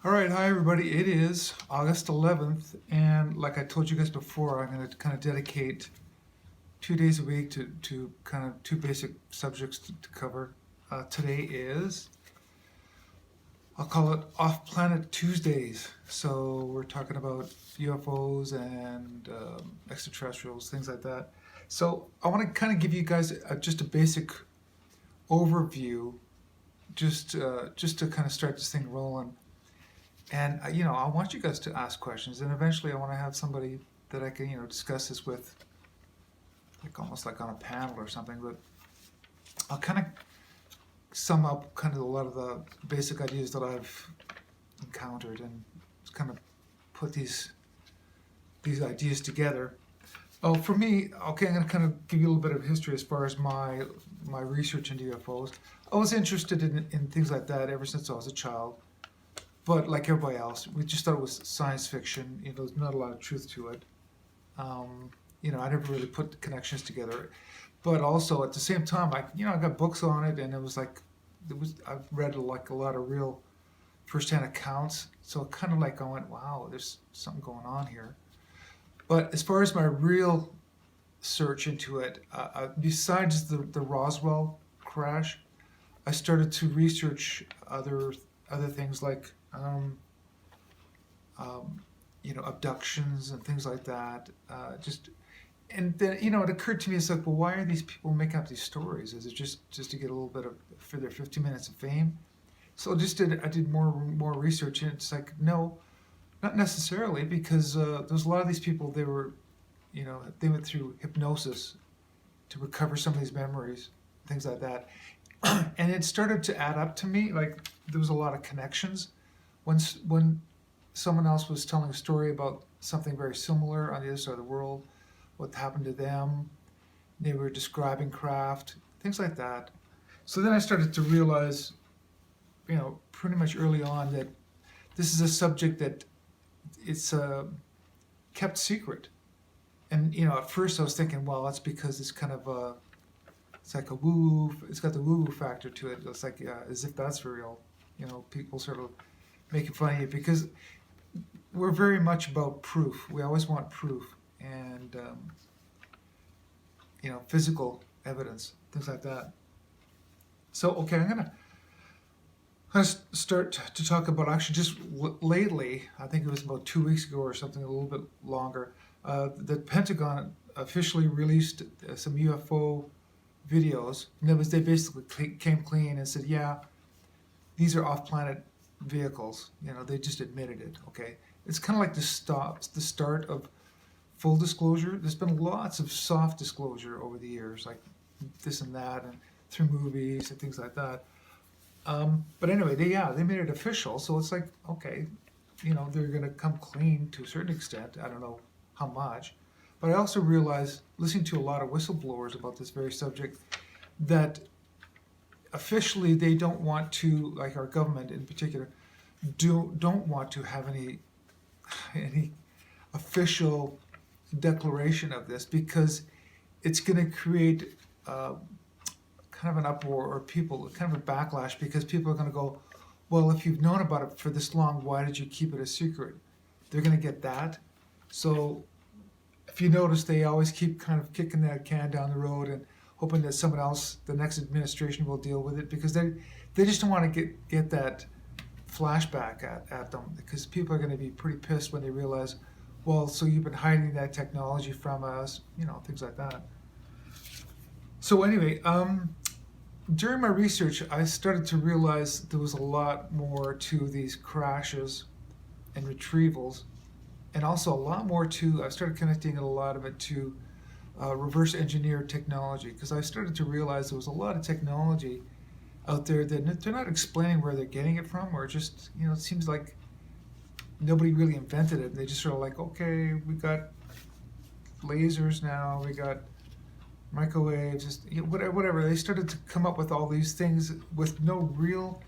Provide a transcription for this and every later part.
All right, hi everybody. It is August 11th, and like I told you guys before, I'm going to kind of dedicate 2 days a week to kind of two basic subjects to cover. Today is, I'll call it Off Planet Tuesdays. So we're talking about UFOs and extraterrestrials, things like that. So I want to kind of give you guys just a basic overview, just to kind of start this thing rolling. And I want you guys to ask questions, and eventually, I want to have somebody that I can, discuss this with, like almost like on a panel or something. But I'll kind of sum up kind of a lot of the basic ideas that I've encountered, and kind of put these ideas together. Oh, for me, okay, I'm going to kind of give you a little bit of history as far as my research into UFOs. I was interested in things like that ever since I was a child. But like everybody else, we just thought it was science fiction. There's not a lot of truth to it. I never really put the connections together. But also at the same time, I got books on it, and I've read like a lot of real firsthand accounts. So kind of like I went, wow, there's something going on here. But as far as my real search into it, besides the Roswell crash, I started to research other things like abductions and things like that. And then it occurred to me, it's like, well, why are these people making up these stories? Is it just to get a little bit of for their 50 minutes of fame? So I did more research, and it's like, no, not necessarily, because there's a lot of these people, they went through hypnosis to recover some of these memories, things like that. And it started to add up to me. Like, there was a lot of connections. When someone else was telling a story about something very similar on the other side of the world, what happened to them, they were describing craft, things like that. So then I started to realize, pretty much early on, that this is a subject that it's kept secret. And at first I was thinking, well, that's because it's kind of it's like a woo. It's got the woo factor to it. It's like as if that's real. People sort of making fun of you because we're very much about proof. We always want proof and physical evidence, things like that. So okay, I'm gonna start to talk about actually just lately. I think it was about 2 weeks ago or something, a little bit longer. The Pentagon officially released some UFO videos. And they basically came clean and said, yeah, these are off-planet vehicles. They just admitted it. Okay, it's kind of like the start of full disclosure. There's been lots of soft disclosure over the years, like this and that, and through movies and things like that. But anyway, they made it official. So it's like, okay, they're going to come clean to a certain extent. I don't know how much. But I also realized, listening to a lot of whistleblowers about this very subject, that officially they don't want to, like our government in particular, don't want to have any official declaration of this, because it's going to create kind of an uproar, or kind of a backlash, because people are going to go, well, if you've known about it for this long, why did you keep it a secret? They're going to get that. So if you notice, they always keep kind of kicking that can down the road and hoping that someone else, the next administration, will deal with it, because they just don't want to get that flashback at them, because people are going to be pretty pissed when they realize, well, so you've been hiding that technology from us, things like that. So anyway, during my research, I started to realize there was a lot more to these crashes and retrievals, and also a lot more to, I started connecting a lot of it to reverse engineered technology, because I started to realize there was a lot of technology out there that they're not explaining where they're getting it from, or just, it seems like nobody really invented it. They just sort of like, okay, we got lasers now, we got microwaves, just whatever. They started to come up with all these things with no real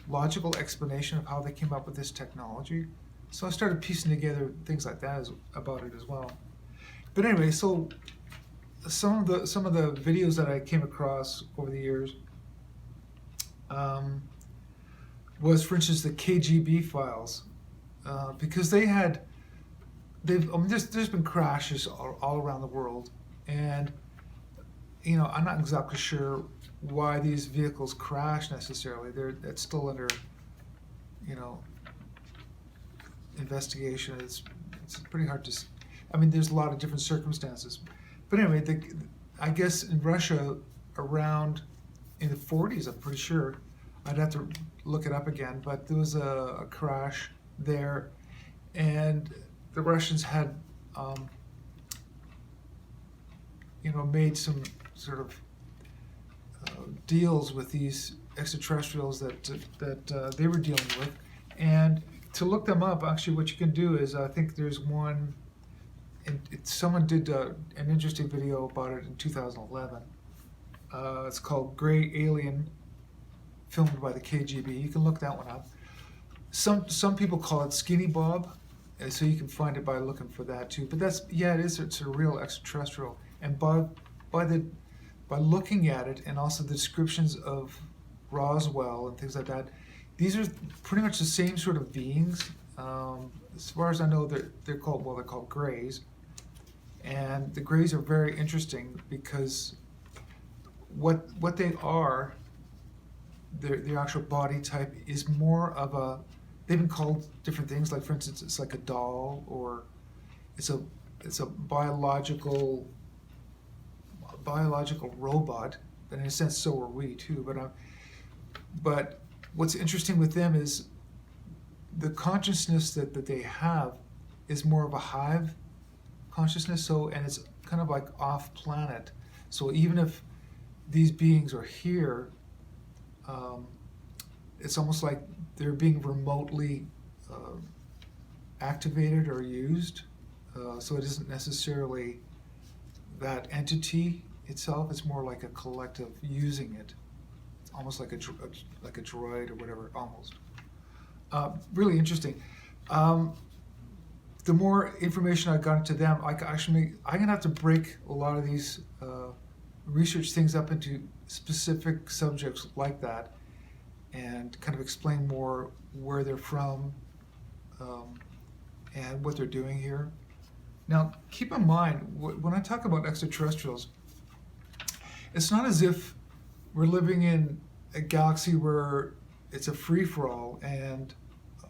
logical explanation of how they came up with this technology. So I started piecing together things like that about it as well. But anyway, so some of the videos that I came across over the years, was, for instance, the KGB files, because there's been crashes all around the world, and I'm not exactly sure why these vehicles crash necessarily. It's still under you know investigation. It's pretty hard to. There's a lot of different circumstances, but anyway, I guess in Russia around in the 40s, I'm pretty sure. I'd have to look it up again, but there was a crash there, and the Russians had, made some sort of deals with these extraterrestrials that they were dealing with, and to look them up, actually, what you can do is I think there's one. And someone did an interesting video about it in 2011. It's called Gray Alien, filmed by the KGB. You can look that one up. Some people call it Skinny Bob, so you can find it by looking for that too. But it's a real extraterrestrial. And by looking at it, and also the descriptions of Roswell and things like that, these are pretty much the same sort of beings. As far as I know, they're called Greys, and the Greys are very interesting because what they are, their actual body type is more of a. They've been called different things, like for instance, it's like a doll, or it's a biological robot. And in a sense, so are we too. But what's interesting with them is the consciousness that they have is more of a hive consciousness. And it's kind of like off planet. So even if these beings are here, it's almost like they're being remotely activated or used. So it isn't necessarily that entity itself. It's more like a collective using it. It's almost like a droid or whatever, almost. Really interesting. The more information I got into them, I'm gonna have to break a lot of these research things up into specific subjects like that, and kind of explain more where they're from, and what they're doing here. Now, keep in mind, when I talk about extraterrestrials, it's not as if we're living in a galaxy where it's a free-for-all and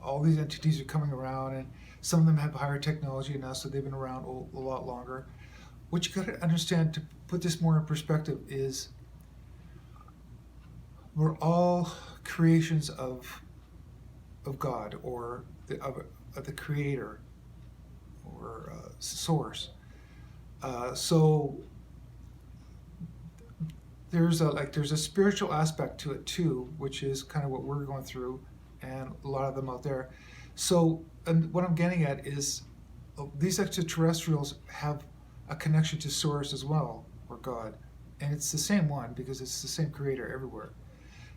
all these entities are coming around, and some of them have higher technology than us, so they've been around a lot longer. What you got to understand, to put this more in perspective, is we're all creations of God, or of the Creator, or Source. So there's a spiritual aspect to it too, which is kind of what we're going through, and a lot of them out there. So, and what I'm getting at is these extraterrestrials have a connection to Source as well, or God, and it's the same one because it's the same Creator everywhere.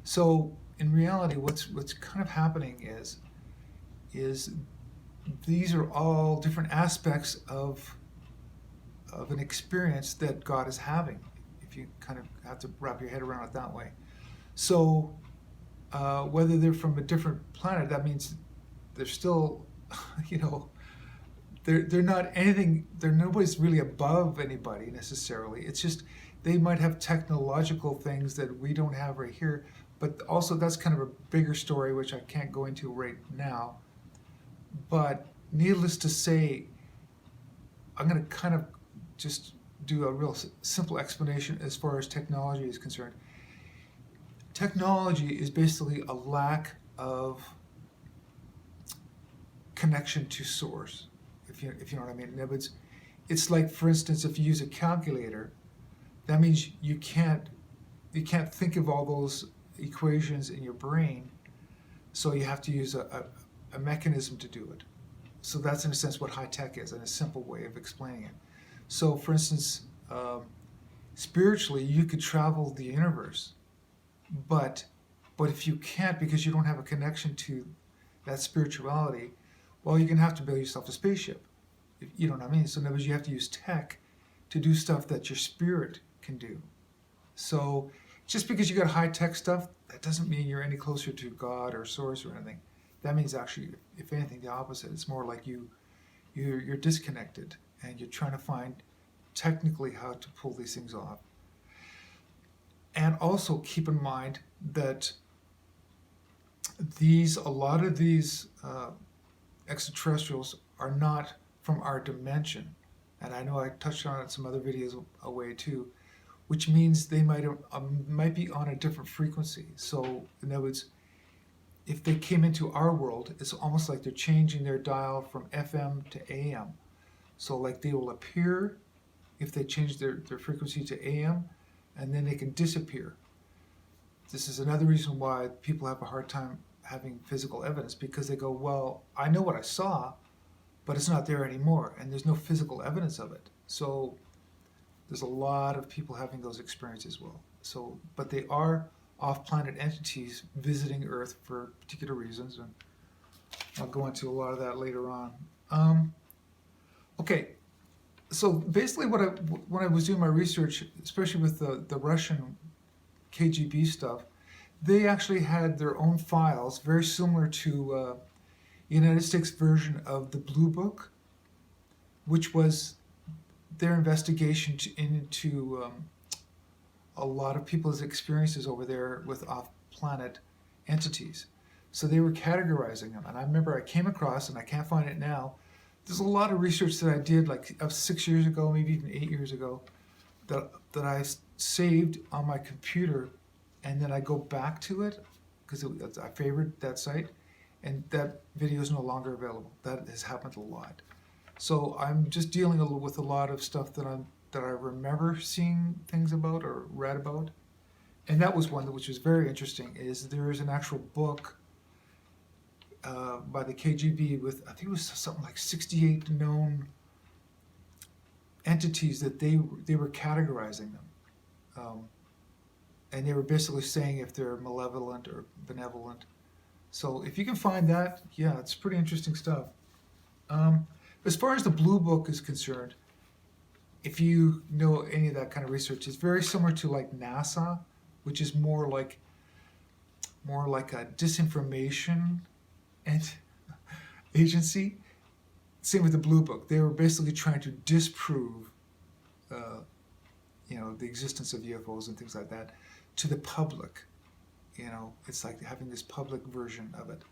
So in reality, what's kind of happening is these are all different aspects of an experience that God is having, if you kind of have to wrap your head around it that way. So whether they're from a different planet, that means they're still, they're not anything. Nobody's really above anybody necessarily. It's just they might have technological things that we don't have right here. But also that's kind of a bigger story, which I can't go into right now. But needless to say, I'm going to kind of just do a real simple explanation as far as technology is concerned. Technology is basically a lack of connection to Source, if you know what I mean. In other words, it's like, for instance, if you use a calculator, that means you can't think of all those equations in your brain, so you have to use a mechanism to do it. So that's in a sense what high tech is, in a simple way of explaining it. So for instance, spiritually, you could travel the universe, but if you can't, because you don't have a connection to that spirituality, well, you're gonna have to build yourself a spaceship. You know what I mean? So in other words, you have to use tech to do stuff that your spirit can do. So just because you got high tech stuff, that doesn't mean you're any closer to God or Source or anything. That means actually, if anything, the opposite. It's more like you're disconnected and you're trying to find technically how to pull these things off. And also keep in mind that a lot of these extraterrestrials are not from our dimension. And I know I touched on it in some other videos away too, which means they might be on a different frequency. So in other words, if they came into our world, it's almost like they're changing their dial from FM to AM. So like they will appear if they change their frequency to AM, and then they can disappear. This is another reason why people have a hard time having physical evidence, because they go, well, I know what I saw, but it's not there anymore, and there's no physical evidence of it. So there's a lot of people having those experiences as well. So, but they are off-planet entities visiting Earth for particular reasons, and I'll go into a lot of that later on. Okay, so basically when I was doing my research, especially with the Russian KGB stuff, they actually had their own files, very similar to United States version of the Blue Book, which was their investigation into a lot of people's experiences over there with off-planet entities. So they were categorizing them. And I remember I came across, and I can't find it now, there's a lot of research that I did like 6 years ago, maybe even 8 years ago, that I saved on my computer, and then I go back to it because I favored that site, and that video is no longer available. That has happened a lot. So I'm just dealing with a lot of stuff that I remember seeing things about or read about, and that was one which was very interesting. Is there is an actual book by the KGB with, I think it was something like 68 known entities that they were categorizing them, and they were basically saying if they're malevolent or benevolent. So if you can find that, yeah, it's pretty interesting stuff. As far as the Blue Book is concerned, if you know any of that kind of research, it's very similar to like NASA, which is more like a disinformation and agency. Same with the Blue Book. They were basically trying to disprove, the existence of UFOs and things like that to the public. It's like having this public version of it.